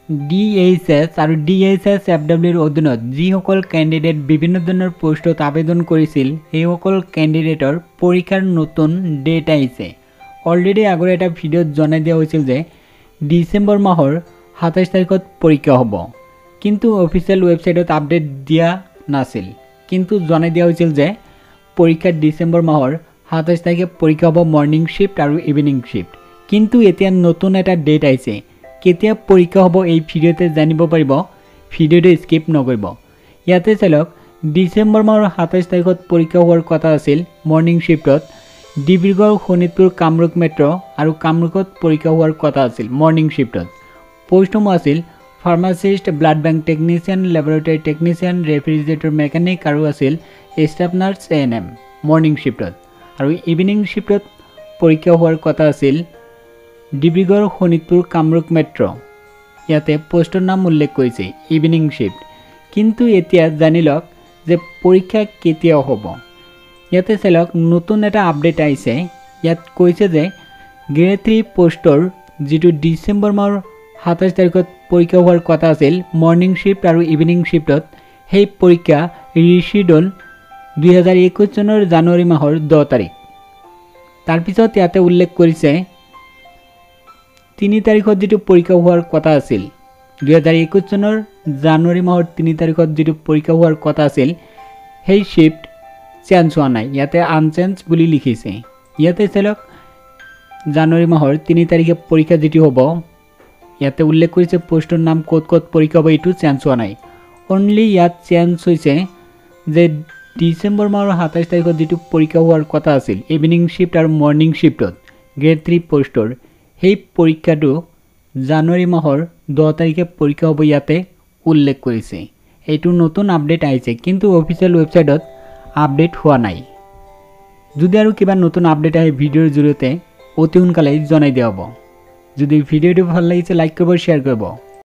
DHS আৰু DHS-FWৰ অধীনত যিসকল কেণ্ডিডেট বিভিন্ন ধৰণৰ পোষ্টত আবেদন কৰিছিল সেইসকল কেণ্ডিডেটৰ পৰীক্ষাৰ নতুন ডেট আহিছে। অলৰেডি আগৰ এটা ভিডিঅ'ত জনাই দিয়া হৈছিল যে ডিচেম্বৰ মাহৰ 27 তাৰিখত পৰীক্ষা হ'ব, কিন্তু অফিচিয়েল ৱেবছাইটত আপডেট দিয়া নাছিল। কিন্তু জনাই দিয়া হৈছিল যে পৰীক্ষা ডিচেম্বৰ মাহৰ 27 তাৰিখে পৰীক্ষা হ'ব মৰ্নিং শিফ্ট আৰু ইভিনিং শিফ্ট। কিন্তু এতিয়া নতুন এটা ডেট আহিছে। কেতিয়া পৰীক্ষা হ'ব এই ভিডিঅ'তে জানিব পাৰিব, ভিডিঅ'টো স্কিপ নকৰিব। ইয়াতে চাওক, ডিচেম্বৰ মাহৰ 27 তাৰিখত পৰীক্ষা হোৱাৰ কথা আছিল মৰ্নিং শিফ্টত। ডিব্ৰুগড়, শোণিতপুৰ, কামৰূপ মেট্ৰ' আৰু কামৰূপত পৰীক্ষা হোৱাৰ কথা আছিল মৰ্নিং শিফ্টত। পোষ্টসমূহ আছিল pharmacist, blood bank technician, laboratory technician, refrigerator mechanic আৰু আছিল ষ্টাফ নাৰ্ছ ANM মৰ্নিং শিফ্টত। আৰু ইভিনিং শিফ্টত পৰীক্ষা হোৱাৰ কথা আছিল ডিব্ৰুগড়, শোণিতপুৰ, কামৰূপ মেট্ৰ'। ইয়াতে পোষ্টৰ নাম উল্লেখ কৰিছে ইভিনিং শিফ্ট। কিন্তু এতিয়া জানি লওক যে পৰীক্ষা কেতিয়া হ'ব। ইয়াতে চাওক, নতুন এটা আপডেট আহিছে। ইয়াত কৈছে যে গ্ৰেড 3 পোষ্টৰ যিটো ডিচেম্বৰ মাহৰ 27 তাৰিখত পৰীক্ষা হোৱাৰ কথা আছিল মৰ্নিং শিফ্ট আৰু ইভিনিং শিফ্টত, সেই পৰীক্ষা ৰিচিডিউল 2021 চনৰ জানুৱাৰী মাহৰ 10 তাৰিখ। তাৰপিছত ইয়াতে উল্লেখ কৰিছে 3 তাৰিখত যিটো পৰীক্ষা হোৱাৰ কথা আছিল 2021 চনৰ জানুৱাৰী মাহৰ 3 তাৰিখত যিটো পৰীক্ষা হোৱাৰ কথা আছিল সেই শিফ্ট চেঞ্জ হোৱা নাই। ইয়াতে আনচেঞ্জ বুলি লিখিছে। ইয়াতে চাওক, জানুৱাৰী মাহৰ 3 তাৰিখে পৰীক্ষা যিটো হ'ব, ইয়াতে উল্লেখ কৰিছে পোষ্টৰ নাম ক'ত ক'ত পৰীক্ষা হ'ব এইটো চেঞ্জ হোৱা নাই। অনলি ইয়াত চেঞ্জ হৈছে যে ডিচেম্বৰ মাহৰ 27 তাৰিখত যিটো পৰীক্ষা হোৱাৰ কথা আছিল ইভিনিং শিফ্ট আৰু মৰ্নিং শিফ্টত গ্ৰেড 3 পোষ্টৰ, সেই পৰীক্ষাটো জানুৱাৰী মাহৰ 10 তাৰিখে পৰীক্ষা হ'ব ইয়াতে উল্লেখ কৰিছে। এইটো নতুন আপডেট আহিছে, কিন্তু অফিচিয়েল ৱেবছাইটত আপডেট হোৱা নাই। যদি আৰু কিবা নতুন আপডেট আহে ভিডিঅ'ৰ জৰিয়তে অতি সোনকালে জনাই দিয়া হ'ব। যদি ভিডিঅ'টো ভাল লাগিছে লাইক কৰিব, শ্বেয়াৰ কৰিব।